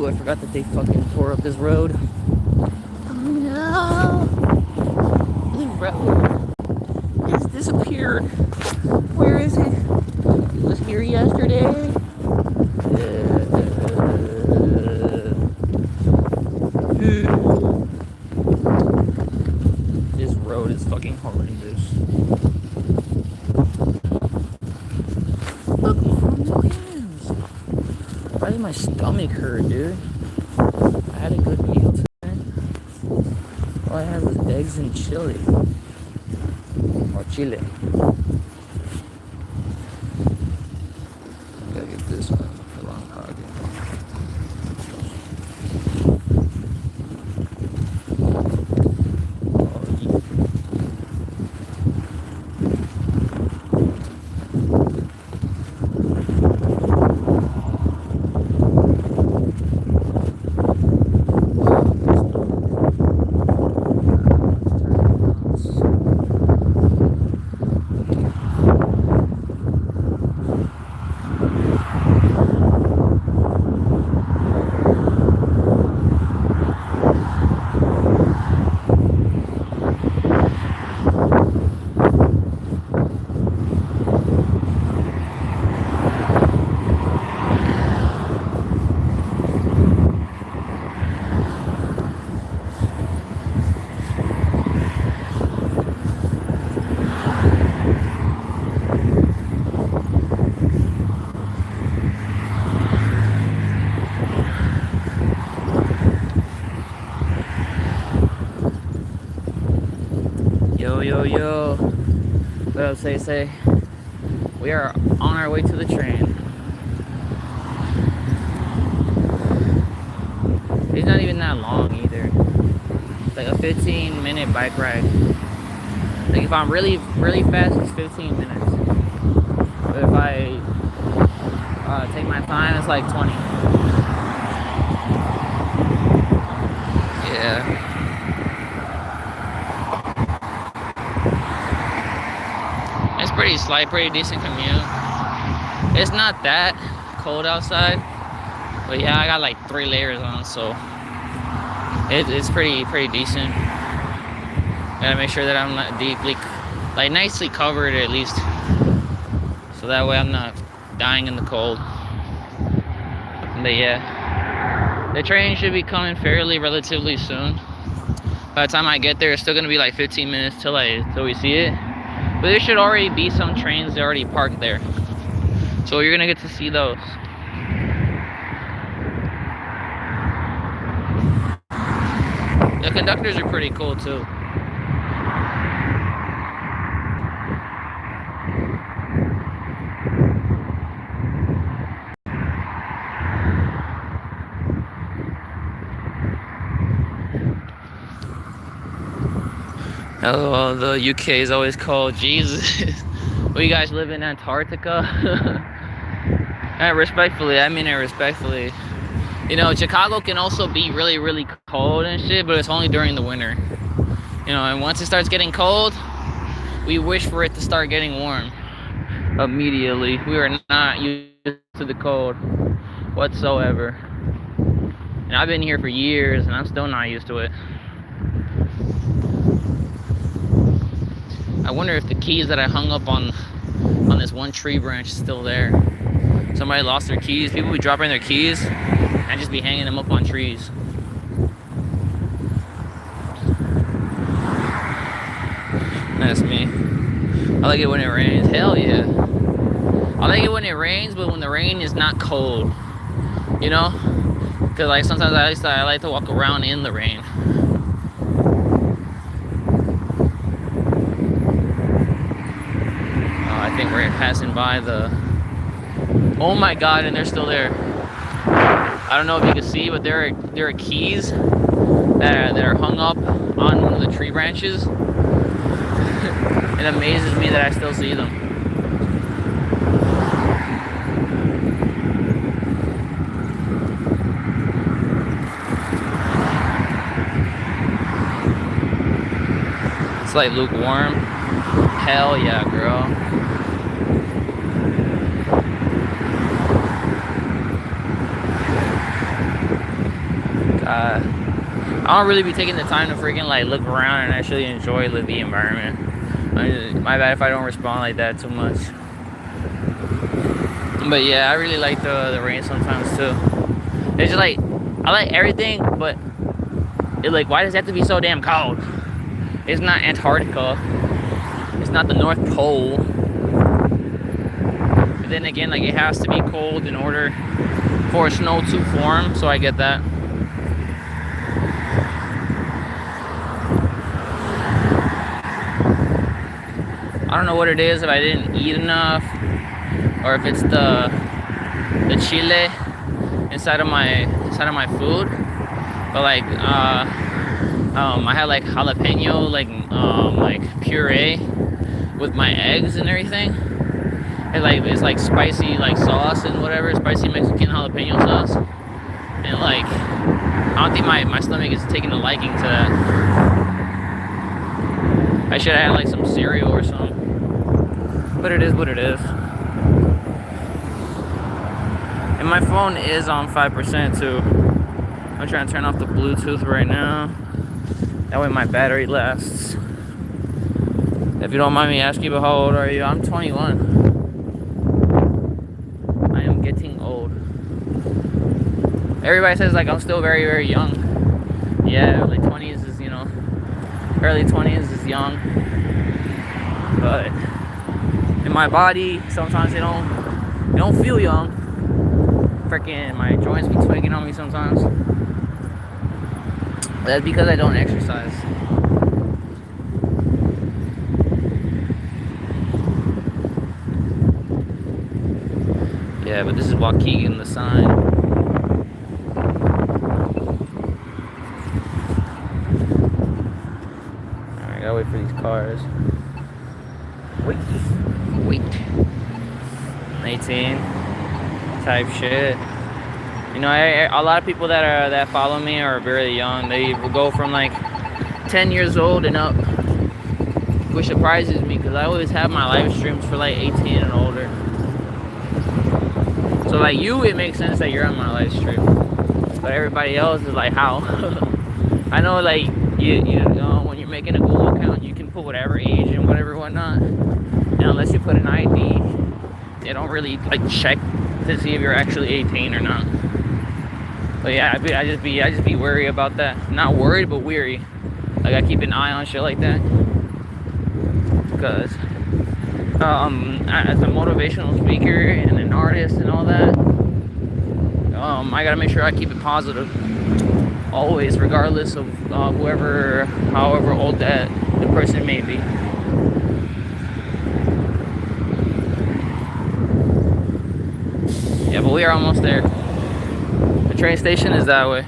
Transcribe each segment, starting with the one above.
Ooh, I forgot that they fucking tore up this road. Oh no! This road has disappeared. Where is it? It was here yesterday. This road is fucking horrendous. Look, Mom, no hands. Why does my stomach hurt, dude? I had a good meal today. All I had was eggs and chili. Or chile. Gotta get this one. The long pocket. Yo, what up, say? We are on our way to the train. It's not even that long either. It's like a 15-minute bike ride. Like if I'm really fast, it's 15 minutes. But if I take my time, it's like 20. Yeah. It's pretty slight, pretty decent commute. It's not that cold outside, but yeah, I got like 3 layers on, so it's pretty decent. Gotta make sure that I'm not deeply, like nicely covered at least, so that way I'm not dying in the cold. But yeah, the train should be coming relatively soon. By the time I get there, it's still gonna be like 15 minutes till we see it. But there should already be some trains already parked there, so you're gonna get to see those. The conductors are pretty cool too. Oh, the UK is always called Jesus. Well, you guys live in Antarctica? Respectfully, I mean it respectfully. You know, Chicago can also be really cold and shit, but it's only during the winter. You know, and once it starts getting cold, we wish for it to start getting warm immediately. We are not used to the cold whatsoever. And I've been here for years, and I'm still not used to it. I wonder if the keys that I hung up on this one tree branch is still there. Somebody lost their keys. People be dropping their keys and just be hanging them up on trees. That's me. I like it when it rains. Hell yeah. I like it when it rains, but when the rain is not cold. You know? Because like sometimes I like to walk around in the rain. I think we're passing by the... Oh my god, and they're still there. I don't know if you can see, but there are keys that are hung up on one of the tree branches. It amazes me that I still see them. It's like lukewarm. Hell yeah, girl. I don't really be taking the time to freaking like look around and actually enjoy the environment. My bad if I don't respond like that too much. But yeah, I really like the rain sometimes too. It's just like, I like everything, but it like, why does it have to be so damn cold? It's not Antarctica. It's not the North Pole. But then again, like, it has to be cold in order for snow to form, so I get that. I don't know what it is, if I didn't eat enough, or if it's the chile inside of my food. But like I had like jalapeno like puree with my eggs and everything. It's like spicy like sauce and whatever, spicy Mexican jalapeno sauce. And like, I don't think my stomach is taking a liking to that. I should have had like some cereal or something. But it is what it is. And my phone is on 5% too. I'm trying to turn off the Bluetooth right now. That way my battery lasts. If you don't mind me asking, but how old are you? I'm 21. I am getting old. Everybody says like I'm still very, very young. Yeah, early 20s is, early 20s is young. But in my body, sometimes it don't feel young. Freaking my joints be twigging on me sometimes. That's because I don't exercise. Yeah, but this is Waukegan, the sign. Alright, gotta wait for these cars. Wait. 18 type shit. A lot of people that follow me are very young. They will go from like 10 years old and up, which surprises me because I always have my live streams for like 18 and older. So like you, it makes sense that you're on my live stream, but everybody else is like, how? I know like you know when you're making a Google account, you can put whatever age and whatever whatnot, and unless you put an ID, they don't really like check to see if you're actually 18 or not. But yeah, I just be worried about that. Not worried, but weary. Like I keep an eye on shit like that, because as a motivational speaker and an artist and all that, I gotta make sure I keep it positive always, regardless of however old that the person may be. Yeah, but we are almost there. The train station is that way.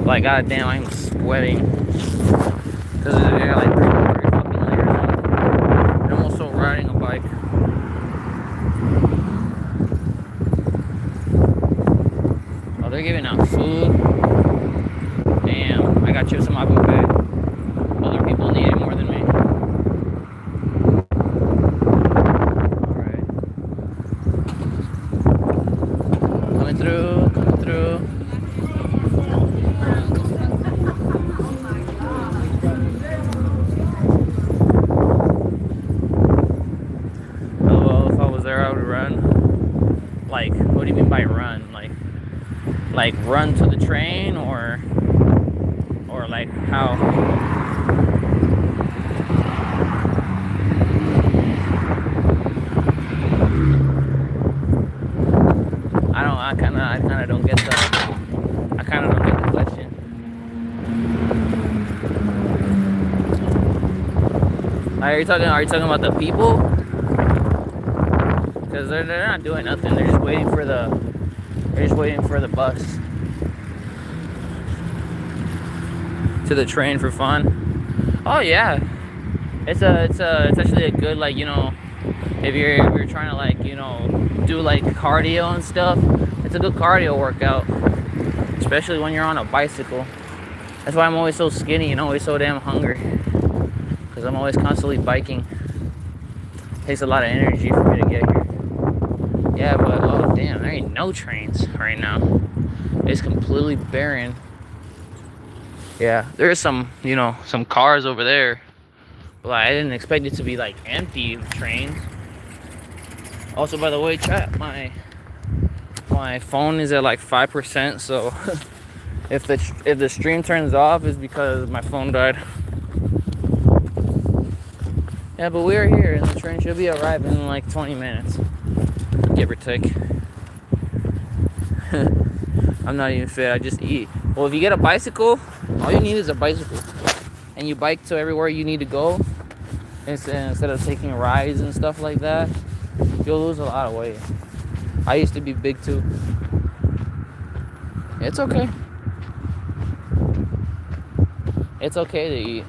Like, goddamn, I'm sweating. Because I got like three fucking layers on. I'm also riding a bike. Oh, they're giving out food. Damn, I got chips in my buffet. Other people need it more than me. Alright. Coming through. Like, what do you mean by run? Like run to the train, or like how? I kind of don't get the question. Are you talking about the people? Because they're not doing nothing. They're just waiting for the bus to the train for fun. Oh yeah, it's actually a good, like, if you're trying to like do like cardio and stuff. It's a good cardio workout, especially when you're on a bicycle. That's why I'm always so skinny and always so damn hungry, because I'm always constantly biking. It takes a lot of energy for me to get here. Yeah, but oh damn, there ain't no trains right now. It's completely barren. Yeah, there's some, you know, some cars over there. But like, I didn't expect it to be like empty trains. Also, by the way, chat, my phone is at like 5%, so if the stream turns off, it's because my phone died. Yeah, but we're here, and the train should be arriving in like 20 minutes, give or take. I'm not even fit, I just eat. Well, if you get a bicycle, all you need is a bicycle, and you bike to everywhere you need to go, instead of taking rides and stuff like that, you'll lose a lot of weight. I used to be big too. It's okay. It's okay to eat.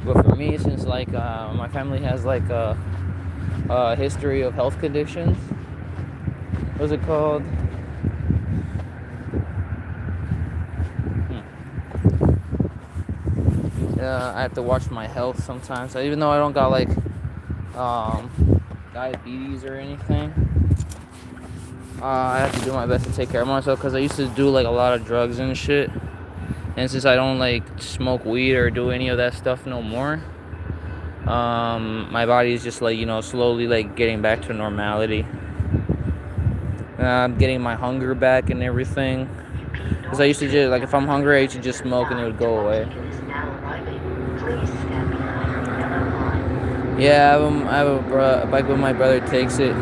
But for me, since like my family has like a history of health conditions, what's it called? I have to watch my health sometimes. So even though I don't got like diabetes or anything, I have to do my best to take care of myself, because I used to do like a lot of drugs and shit. And since I don't like smoke weed or do any of that stuff no more, my body is just like, you know, slowly like getting back to normality. I'm getting my hunger back and everything. Because I used to just, like, if I'm hungry, I used to just smoke and it would go away. Yeah, I have a bike, but my brother takes it.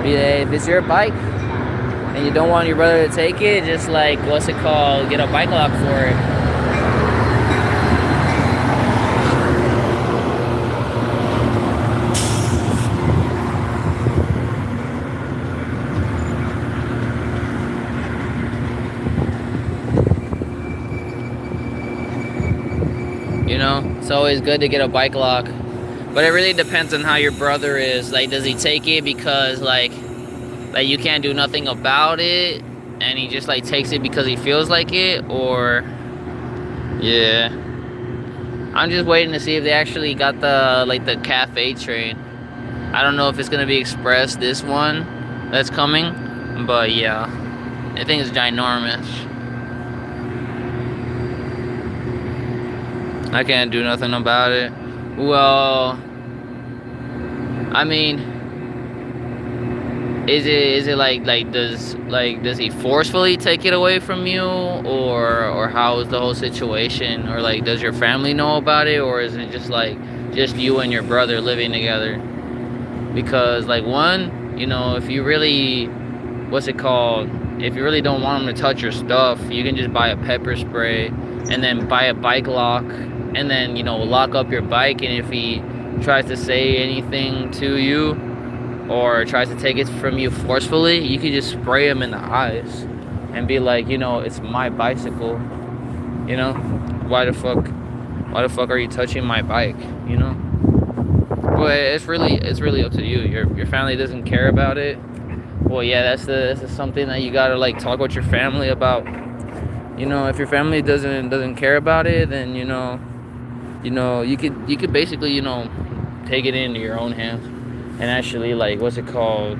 Yeah, if it's your bike and you don't want your brother to take it, just like, what's it called? Get a bike lock for it. You know, it's always good to get a bike lock. But it really depends on how your brother is. Like, does he take it because like you can't do nothing about it, and he just like takes it because he feels like it? Or yeah, I'm just waiting to see if they actually got the cafe train. I don't know if it's gonna be express, this one that's coming, but yeah, I think it's ginormous. I can't do nothing about it. Well, I mean, is it like does he forcefully take it away from you, or how is the whole situation? Or like, does your family know about it, or is it just like just you and your brother living together? Because like, one, you know, if you really, what's it called? If you really don't want him to touch your stuff, you can just buy a pepper spray and then buy a bike lock, and then, you know, lock up your bike. And if he tries to say anything to you or tries to take it from you forcefully, you can just spray him in the eyes and be like, you know, it's my bicycle, you know, why the fuck are you touching my bike, you know? But it's really up to you. Your family doesn't care about it. Well, yeah, that's something that you gotta like talk with your family about. You know, if your family doesn't care about it, then you know, you could basically, you know, take it into your own hands and actually, like, what's it called?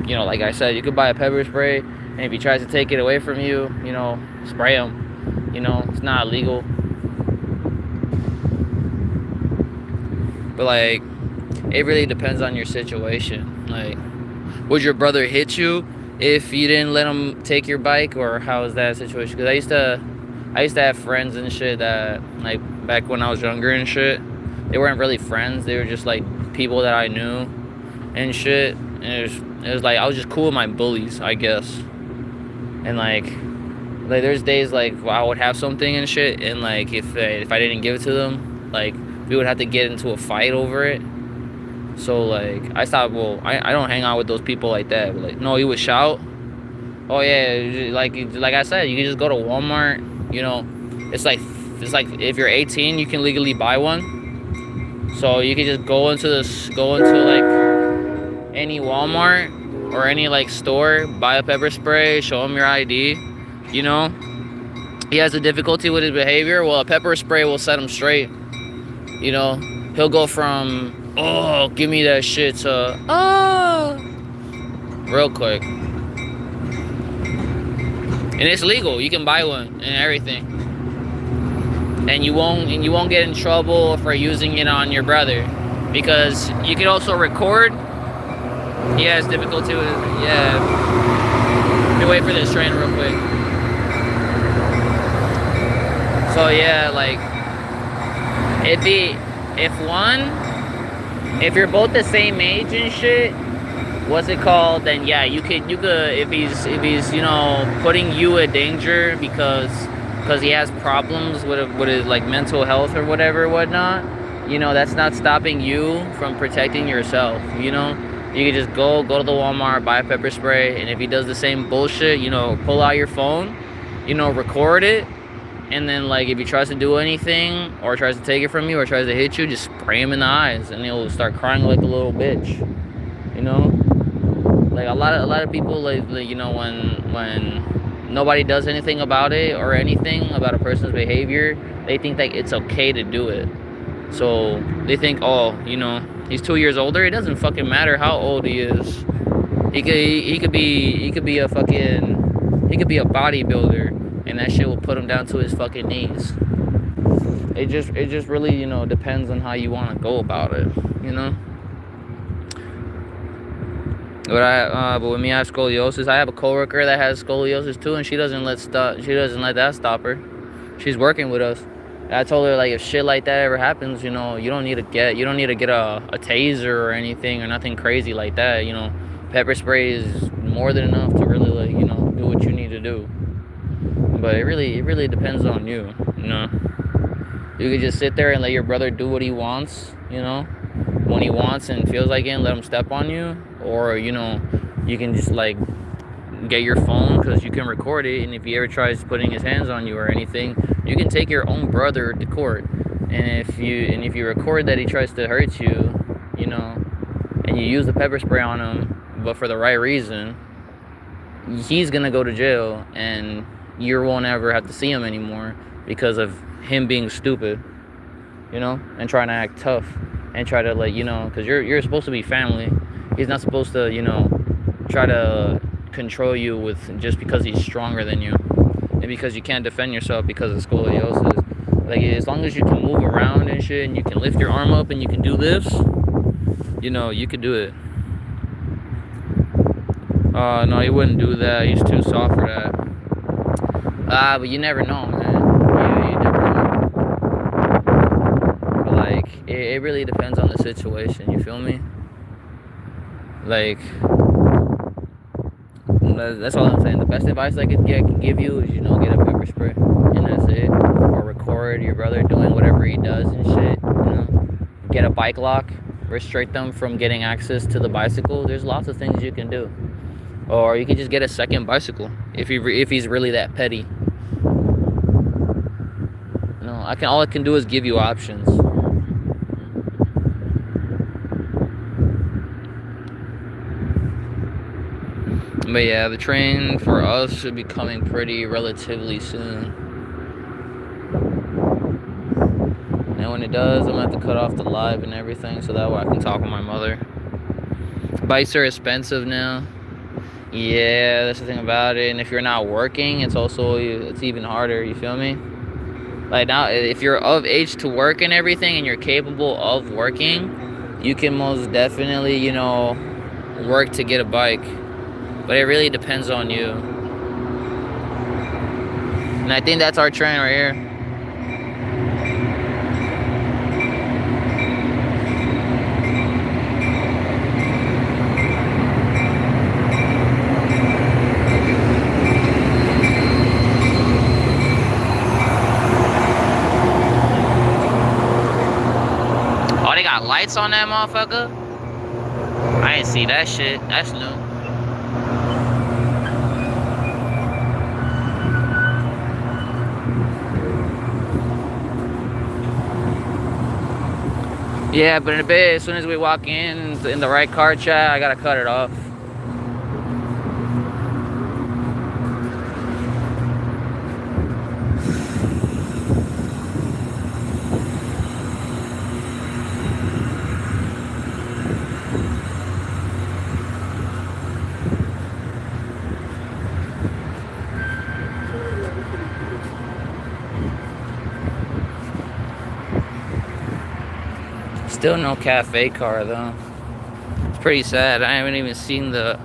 You know, like I said, you could buy a pepper spray, and if he tries to take it away from you, you know, spray him. You know, it's not illegal. But like, it really depends on your situation. Like, would your brother hit you if you didn't let him take your bike, or how is that situation? Because I used to have friends and shit that, like, back when I was younger and shit, they weren't really friends. They were just like people that I knew and shit. And it was like, I was just cool with my bullies, I guess. And like there's days like I would have something and shit, and like if I didn't give it to them, like we would have to get into a fight over it. So like I thought, well, I don't hang out with those people like that. But like, no, he would shout. Oh yeah, like I said, you can just go to Walmart. You know, it's like if you're 18, you can legally buy one. So you can just go into like any Walmart or any like store, buy a pepper spray, show him your ID. You know, he has a difficulty with his behavior. Well, a pepper spray will set him straight. You know, he'll go from Oh, give me that shit, oh, real quick. And it's legal. You can buy one and everything. And you won't get in trouble for using it on your brother, because you can also record. Yeah, it's difficult too. Yeah. Let me wait for this train real quick. So yeah, like if you're both the same age and shit, what's it called? Then yeah, you could if he's you know putting you in danger because he has problems with his like mental health or whatever whatnot. You know, that's not stopping you from protecting yourself. You know, you can just go to the Walmart, buy a pepper spray, and if he does the same bullshit, you know, pull out your phone, you know, record it. And then, like, if he tries to do anything or tries to take it from you or tries to hit you, just spray him in the eyes, and he'll start crying like a little bitch. You know, like a lot of people, like you know, when nobody does anything about it or anything about a person's behavior, they think that it's okay to do it. So they think, oh, you know, he's 2 years older. It doesn't fucking matter how old he is. He could be a bodybuilder. And that shit will put him down to his fucking knees. It just really, you know, depends on how you want to go about it, you know. But with me, I have scoliosis. I have a coworker that has scoliosis too, and she doesn't let that stop her. She's working with us. I told her, like, if shit like that ever happens, you know, you don't need to get a taser or anything or nothing crazy like that. You know, pepper spray is more than enough to really, like, you know, do what you need to do. But it really depends on you, you know. You could just sit there and let your brother do what he wants, you know, when he wants and feels like it, and let him step on you. Or, you know, you can just, like, get your phone, because you can record it, and if he ever tries putting his hands on you or anything, you can take your own brother to court. And if you record that he tries to hurt you, you know, and you use the pepper spray on him, but for the right reason, he's gonna go to jail, and you won't ever have to see him anymore because of him being stupid, you know, and trying to act tough and try to, like, you know, because you're supposed to be family. He's not supposed to, you know, try to control you with just because he's stronger than you and because you can't defend yourself because of scoliosis. Like, as long as you can move around and shit, and you can lift your arm up and you can do this, you know, you could do it. No, he wouldn't do that. He's too soft for that. But you never know, man. You never know. But, like, it really depends on the situation, you feel me? Like, that's all I'm saying. The best advice I can give you is, you know, get a pepper spray, and that's it. Or record your brother doing whatever he does and shit, you know. Get a bike lock, restrict them from getting access to the bicycle. There's lots of things you can do. Or you can just get a second bicycle if he's really that petty. No, all I can do is give you options. But yeah, the train for us should be coming pretty relatively soon. And when it does, I'm gonna have to cut off the live and everything so that way I can talk with my mother. Bikes are expensive now. Yeah, that's the thing about it. And if you're not working, it's even harder, you feel me? Like, now, if you're of age to work and everything, and you're capable of working, you can most definitely, you know, work to get a bike. But it really depends on you. And I think that's our train right here. Oh, they got lights on that motherfucker? I ain't see that shit. That's new. Yeah, but in a bit, as soon as we walk in the right car chat, I gotta cut it off. Still no cafe car though. It's pretty sad. I haven't even seen the.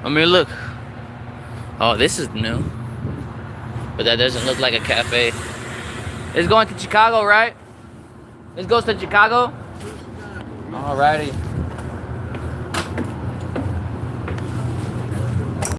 I mean, look. Oh, this is new. But that doesn't look like a cafe. It's going to Chicago, right? This goes to Chicago? Alrighty.